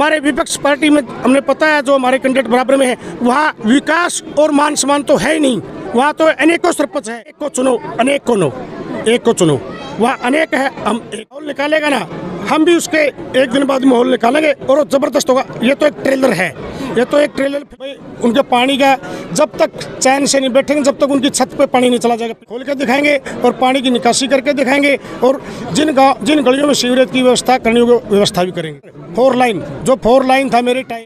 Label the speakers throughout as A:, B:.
A: हमारे विपक्ष पार्टी में हमने पता है जो हमारे कैंडिडेट बराबर में है, वहाँ विकास और मान सम्मान तो है ही नहीं। वहाँ तो अनेकों सरपंच है, एक को चुनो अनेक को नो, एक को चुनो, वहाँ अनेक है। हम एक माहौल निकालेगा ना, हम भी उसके एक दिन बाद माहौल निकालेंगे और वो जबरदस्त होगा। ये तो एक ट्रेलर है, ये तो एक ट्रेलर। उनके पानी का जब तक चैन से नहीं बैठेंगे, जब तक उनकी छत पे पानी नहीं चला जाएगा, खोल के दिखाएंगे और पानी की निकासी करके दिखाएंगे। और जिन गलियों में सीवरेज की व्यवस्था करनी होगी व्यवस्था भी करेंगे। 4 लाइन, जो 4 लाइन था मेरे टाइम,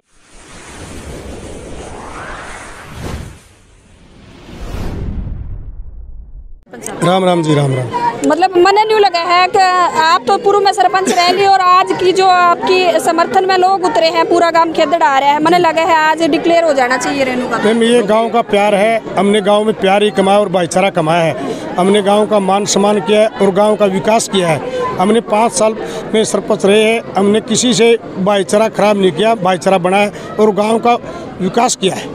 A: राम राम जी, राम राम।
B: मतलब मन नहीं लगा है कि आप तो पूर्व में सरपंच रह ली और आज की जो आपकी समर्थन में लोग उतरे हैं, पूरा गांव खेदड़ आ रहा है, मन लगा है आज डिक्लेयर हो जाना चाहिए रेणु का।
A: मैम ये गांव का प्यार है, हमने गांव में प्यार ही कमाया और भाईचारा कमाया है। हमने गांव का मान सम्मान किया है और गांव का विकास किया है। हमने 5 साल में सरपंच रहे हैं, हमने किसी से भाईचारा खराब नहीं किया, भाईचारा बनाया और गाँव का विकास किया है।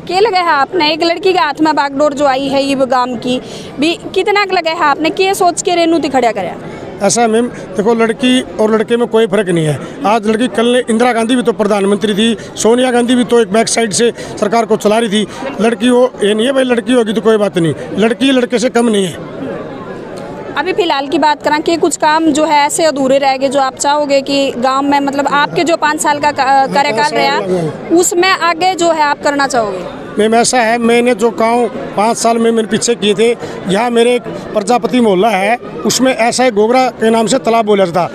B: क्या लगा है आपने एक लड़की के हाथ में बागडोर जो आई है ये गांव की भी, कितना लगा है आपने क्या सोच के रेणु ती खड़ा कराया?
A: ऐसा मैम देखो, लड़की और लड़के में कोई फर्क नहीं है। आज लड़की, कल इंदिरा गांधी भी तो प्रधानमंत्री थी, सोनिया गांधी भी तो एक बैक साइड से सरकार को चला रही थी। लड़की हो ये नहीं है भाई, लड़की होगी तो कोई बात नहीं, लड़की लड़के से कम नहीं है।
B: अभी फिलहाल की बात करें कि कुछ काम जो है ऐसे अधूरे रह गए जो आप चाहोगे कि गांव में, मतलब आपके जो 5 साल का कार्यकाल रहा उसमें आगे जो है आप करना चाहोगे?
A: मैम ऐसा है, मैंने जो गाँव 5 साल में मैंने पीछे किए थे, यहाँ मेरे एक प्रजापति मोहल्ला है, उसमें ऐसा ही गोगरा के नाम से तालाब बोला था।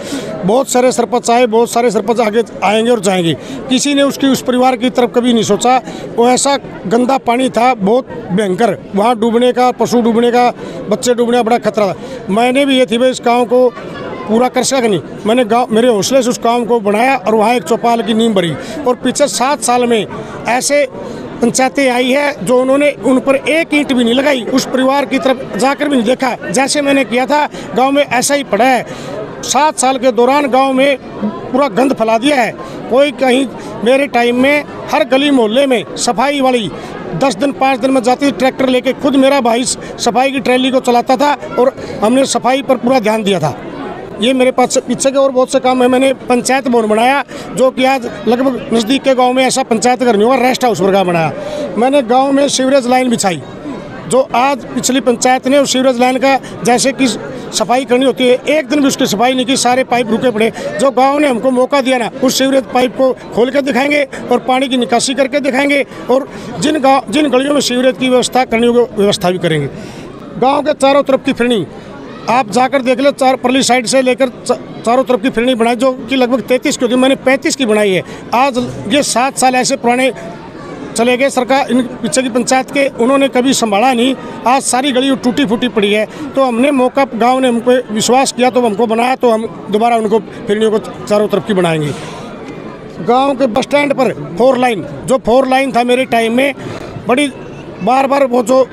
A: बहुत सारे सरपंच आए, बहुत सारे सरपंच आगे आएंगे और जाएंगे, किसी ने उस परिवार की तरफ कभी नहीं सोचा। वो ऐसा गंदा पानी था, बहुत भयंकर, वहाँ डूबने का, पशु डूबने का, बच्चे डूबने का बड़ा खतरा था। मैंने भी ये थी भाई इस गाँव को पूरा कर सका नहीं, मैंने गाँव मेरे हौसले से उस गाँव को बनाया और वहाँ एक चौपाल की नींव भरी। और पिछले 7 साल में ऐसे पंचायतें आई है जो उन्होंने उन पर एक ईंट भी नहीं लगाई, उस परिवार की तरफ जाकर भी नहीं देखा। जैसे मैंने किया था गांव में ऐसा ही पड़ा है। 7 साल के दौरान गांव में पूरा गंद फैला दिया है। कोई कहीं मेरे टाइम में हर गली मोहल्ले में सफाई वाली 10 दिन 5 दिन में जाती थी, ट्रैक्टर लेके खुद मेरा भाई सफाई की ट्रैली को चलाता था और हमने सफाई पर पूरा ध्यान दिया था। ये मेरे पास पीछे के और बहुत से काम है। मैंने पंचायत भवन बनाया जो कि आज लगभग नज़दीक के गांव में ऐसा पंचायत घर नहीं होगा, रेस्ट हाउस वर्गा बनाया। मैंने गांव में सीवरेज लाइन बिछाई, जो आज पिछली पंचायत ने उस सीवरेज लाइन का जैसे कि सफाई करनी होती है, एक दिन भी उसकी सफाई नहीं की, सारे पाइप रुके पड़े। जो गांव ने हमको मौका दिया ना, उस सीवरेज पाइप को खोल के दिखाएंगे और पानी की निकासी करके दिखाएंगे। और जिन गलियों में सीवरेज की व्यवस्था करनी होगी व्यवस्था भी करेंगे। गाँव के चारों तरफ की फिरनी आप जाकर देख ले, परली साइड से लेकर चारों तरफ की फिरनी बनाई जो कि लगभग 33 की होती है, मैंने 35 की बनाई है। आज ये 7 साल ऐसे पुराने चले गए, सरकार इन पीछे की पंचायत के उन्होंने कभी संभाला नहीं। आज सारी गली टूटी फूटी पड़ी है, तो हमने मौका, गांव ने हम पे विश्वास किया तो हमको बनाया, तो हम दोबारा उनको फिरनियों को चारों तरफ की बनाएंगे। गाँव के बस स्टैंड पर 4 लाइन, जो 4 लाइन था मेरे टाइम में, बड़ी बार वो जो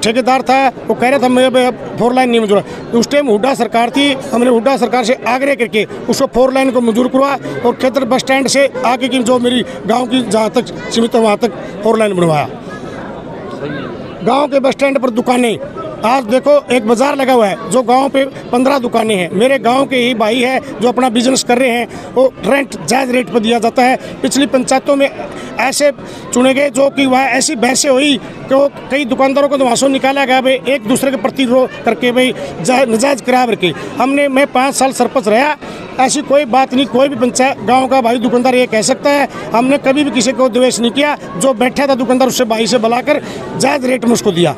A: ठेकेदार था वो कह रहा था मैं 4 लाइन नहीं मंजूर। उस टाइम हुड्डा सरकार थी, हमने हुड्डा सरकार से आग्रह करके उसको 4 लाइन को मंजूर करवा और खेतर बस स्टैंड से आगे की जो मेरी गांव की जहाँ तक सीमित है वहाँ तक 4 लाइन बनवाया। गांव के बस स्टैंड पर दुकानें, आज देखो एक बाजार लगा हुआ है, जो गांव पे 15 दुकानें हैं। मेरे गांव के ही भाई है जो अपना बिजनेस कर रहे हैं, वो रेंट जायज़ रेट पर दिया जाता है। पिछली पंचायतों में ऐसे चुने गए जो कि वह ऐसी बहसें हुई कि वो कई दुकानदारों को वहाँ से निकाला गया भाई, एक दूसरे के प्रतिरोध करके भाई नजायज़ किराया करके। मैं 5 साल सरपंच रहा, ऐसी कोई बात नहीं, कोई भी पंचायत गांव का भाई दुकानदार ये कह सकता है। हमने कभी भी किसी को द्वेष नहीं किया, जो बैठा था दुकानदार उससे भाई से बुलाकर जायज़ रेट में उसको दिया।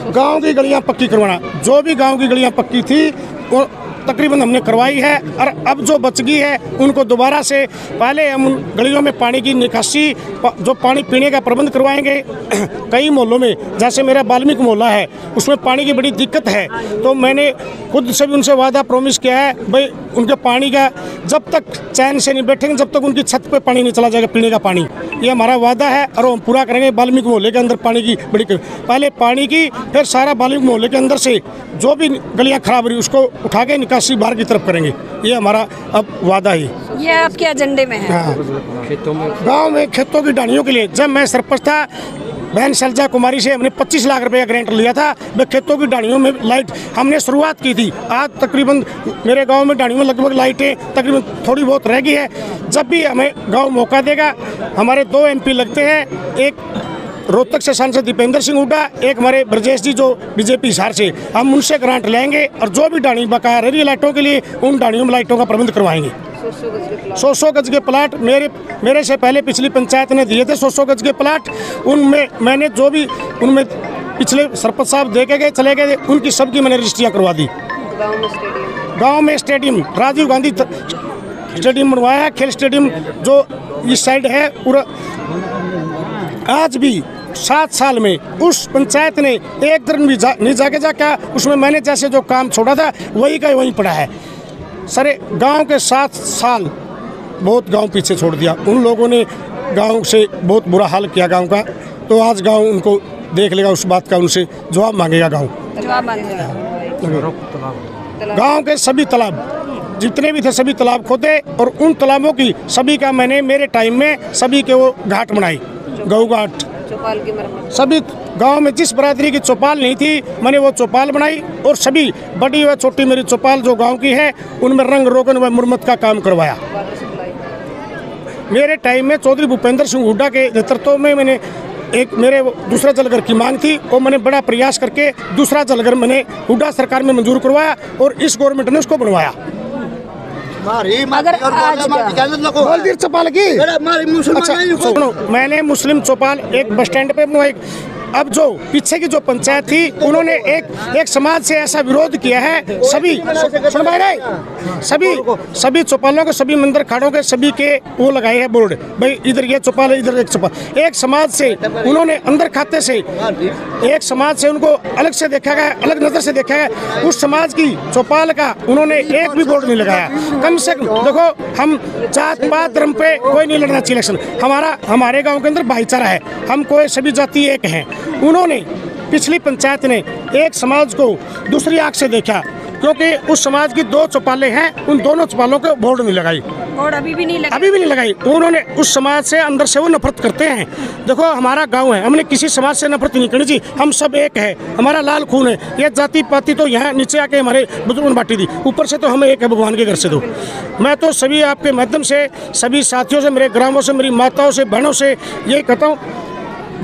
A: गांव की गलियां पक्की करवाना, जो भी गांव की गलियां पक्की थी वो तकरीबन हमने करवाई है, और अब जो बच गई है उनको दोबारा से, पहले हम उन गलियों में पानी की निकासी, जो पानी पीने का प्रबंध करवाएंगे। कई मोहल्लों में, जैसे मेरा वाल्मीकि मोहल्ला है, उसमें पानी की बड़ी दिक्कत है, तो मैंने खुद से भी उनसे वादा प्रॉमिस किया है भाई उनके पानी का जब तक चैन से नहीं बैठेंगे, जब तक उनकी छत पे पानी नहीं चला जाएगा पीने का पानी, ये हमारा वादा है और हम पूरा करेंगे। वाल्मीकि मोहल्ले के अंदर पानी की बड़ी पहले पानी की, फिर सारा वाल्मीकि मोहल्ले के अंदर से जो भी गलियां खराब रही उसको उठा के निकासी बाहर की तरफ करेंगे, ये हमारा अब वादा है।
B: ये आपके एजेंडे में है?
A: हाँ, गाँव में खेतों की डानियों के लिए जब मैं सरपंच था बहन शैलजा कुमारी से हमने 25 लाख रुपए का ग्रांट लिया था। वे खेतों की डालियों में लाइट हमने शुरुआत की थी। आज तकरीबन मेरे गांव में डालियों में लगभग लाइटें तकरीबन थोड़ी बहुत रह गई है। जब भी हमें गांव मौका देगा, हमारे 2 MP लगते हैं, एक रोहतक से सांसद दीपेंद्र सिंह हुड्डा, एक हमारे ब्रजेश जी जो बीजेपी हिसार से, हम उनसे ग्रांट लेंगे और जो भी डाली बकाया रह रही लाइटों के लिए उन डालियों में लाइटों का प्रबंध करवाएंगे। 100 गज के प्लाट मेरे से पहले पिछली पंचायत ने दिए थे 100 गज के प्लाट। उनमें मैंने जो भी उनमें पिछले सरपंच साहब दे के गए चले गए, उनकी सबकी मैंने रजिस्ट्रियाँ करवा दी। गाँव में स्टेडियम राजीव गांधी स्टेडियम बनवाया है, खेल स्टेडियम जो इस साइड है पूरा। आज भी 7 साल में उस पंचायत ने एक दिन भी नहीं जाके क्या उसमें मैंने जैसे जो काम छोड़ा था वही का वहीं पड़ा है। सारे गांव के 7 साल बहुत गांव पीछे छोड़ दिया। उन लोगों ने गांव से बहुत बुरा हाल किया गांव का। तो आज गांव उनको देख लेगा, उस बात का उनसे जवाब मांगेगा गांव। गांव के सभी तालाब जितने भी थे सभी तालाब खोदे और उन तालाबों की सभी का मैंने मेरे टाइम में सभी के वो घाट बनाई, गऊ घाट। सभी गांव में जिस बरादरी की चौपाल नहीं थी मैंने वो चौपाल बनाई और सभी बड़ी व छोटी मेरी चौपाल जो गांव की है उनमें रंग रोगन व मुरम्मत का काम करवाया। मेरे टाइम में चौधरी भूपेंद्र सिंह हुड्डा के नेतृत्व में मैंने एक मेरे दूसरा जलघर की मांग थी और मैंने बड़ा प्रयास करके दूसरा जलघर मैंने हुड्डा सरकार में मंजूर करवाया और इस गवर्नमेंट ने उसको बनवाया।
B: अगर
A: चौपाल की अच्छा, मैंने मुस्लिम चौपाल एक बस स्टैंड पे बनवाई। अब जो पीछे की जो पंचायत थी उन्होंने एक समाज से ऐसा विरोध किया है, सभी चौपालों के सभी मंदिर खाड़ों के सभी के वो लगाए हैं बोर्ड, भाई इधर ये चौपाल है इधर एक चौपाल। एक समाज से उन्होंने अंदर खाते से एक समाज से उनको अलग से देखा गया, अलग नजर से देखा गया। उस समाज की चौपाल का उन्होंने एक भी बोर्ड नहीं लगाया। कम से कम देखो, हम जात पात धर्म पे कोई नहीं लड़ना चाहिए इलेक्शन। हमारे गाँव के अंदर भाईचारा है, हम कोई सभी जाति एक हैं। उन्होंने पिछली पंचायत ने एक समाज को दूसरी आंख से देखा क्योंकि उस समाज की 2 चौपालें हैं, उन दोनों चौपालों को बोर्ड नहीं लगाई।
B: बोर्ड अभी भी नहीं
A: लगाई। उन्होंने उस समाज से अंदर से वो नफरत करते हैं। देखो हमारा गांव है, हमने किसी समाज से नफरत नहीं करनी चाहिए, हम सब एक है, हमारा लाल खून है। ये जाति पाति तो यहाँ नीचे आके हमारे बुजुर्गों ने बांटी दी, ऊपर से तो हमें एक है भगवान के घर से दो। मैं तो सभी आपके माध्यम से सभी साथियों से, मेरे ग्रामों से, मेरी माताओं से, बहनों से यही कहता हूँ,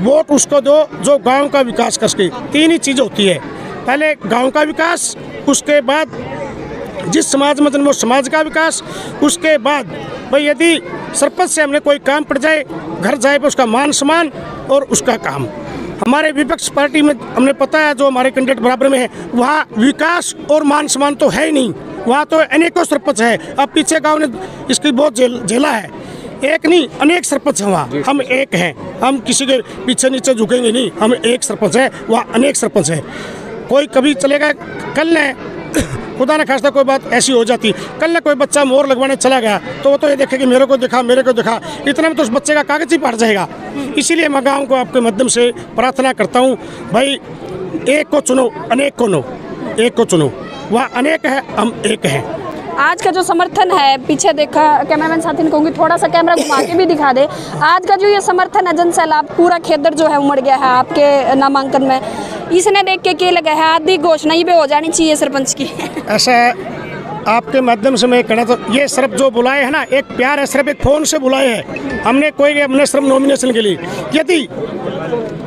A: वोट उसको दो जो गांव का विकास कर सके। 3 ही चीज़ होती है, पहले गांव का विकास, उसके बाद जिस समाज में वो समाज का विकास, उसके बाद भाई यदि सरपंच से हमने कोई काम पड़ जाए, घर जाए पर उसका मान सम्मान और उसका काम। हमारे विपक्ष पार्टी में हमने पता है जो हमारे कैंडिडेट बराबर में है, वहाँ विकास और मान सम्मान तो है ही नहीं, वहाँ तो अनेकों सरपंच है। अब पीछे गाँव ने इसकी बहुत झेला है, एक नहीं अनेक सरपंच हैं वहाँ, हम एक हैं, हम किसी के पीछे नीचे झुकेंगे नहीं, हम एक सरपंच है, वहाँ अनेक सरपंच है। कोई कभी चलेगा, कल ने खुदा न खास्ता कोई बात ऐसी हो जाती, कल ने कोई बच्चा मोहर लगवाने चला गया तो वो तो ये देखे कि मेरे को दिखा, इतने में तो उस बच्चे का कागज ही फाट जाएगा। इसीलिए मैं गाँव को आपके माध्यम से प्रार्थना करता हूँ, भाई एक को चुनो, अनेक को नो, एक को चुनो, वहाँ अनेक है, हम एक हैं।
B: आज का जो समर्थन है, पीछे देखा कैमरामैन साथी ने कहूँगी थोड़ा सा कैमरा घुमा के भी दिखा दे। आज का जो ये समर्थन है, जन सैलाब पूरा खेदर जो है उमड़ गया है आपके नामांकन में, इसने देख के क्या लगा है आदि घोषणा ही पे हो जानी चाहिए सरपंच की। ऐसा
A: आपके माध्यम से मैं कहना तो ये सिर्फ जो बुलाए है ना, एक प्यार है, सिर्फ एक फ़ोन से बुलाए हैं हमने, कोई हमने सिर्फ नॉमिनेशन के लिए। यदि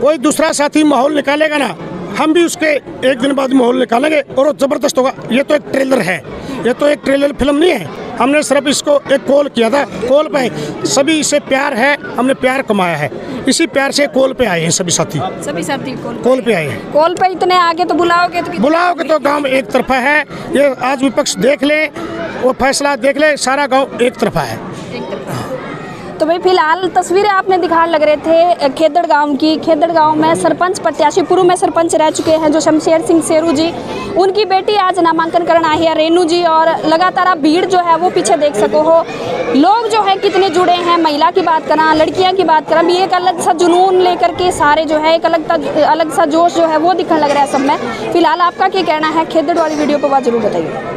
A: कोई दूसरा साथी माहौल निकालेगा ना, हम भी उसके एक दिन बाद माहौल निकालेंगे और वो ज़बरदस्त होगा। ये तो एक ट्रेलर है, ये तो एक ट्रेलर फिल्म नहीं है, हमने सिर्फ इसको एक कॉल किया था, कॉल पे सभी इसे प्यार है, हमने प्यार कमाया है, इसी प्यार से कॉल पे आए हैं सभी साथी कॉल पे आए हैं।
B: कॉल पे इतने आगे तो बुलाओगे
A: तो गांव एक तरफा है। ये आज विपक्ष देख ले, वो फैसला देख ले, सारा गांव एक तरफा है।
B: तो भाई फिलहाल तस्वीरें आपने दिखा लग रहे थे खेदड़ गांव की। खेदड़ गांव में सरपंच प्रत्याशी पूर्व में सरपंच रह चुके हैं जो शमशेर सिंह शेरू जी, उनकी बेटी आज नामांकन करना आई है रेनू जी, और लगातार आप भीड़ जो है वो पीछे देख सको हो, लोग जो है कितने जुड़े हैं। महिला की बात करा, लड़कियां की बात करा, भी एक अलग सा जुनून लेकर के सारे जो है एक अलग सा जोश जो है वो दिखने लग रहा है सब में। फिलहाल आपका क्या कहना है, खेदड़ वाली वीडियो पर बात जरूर बताइए।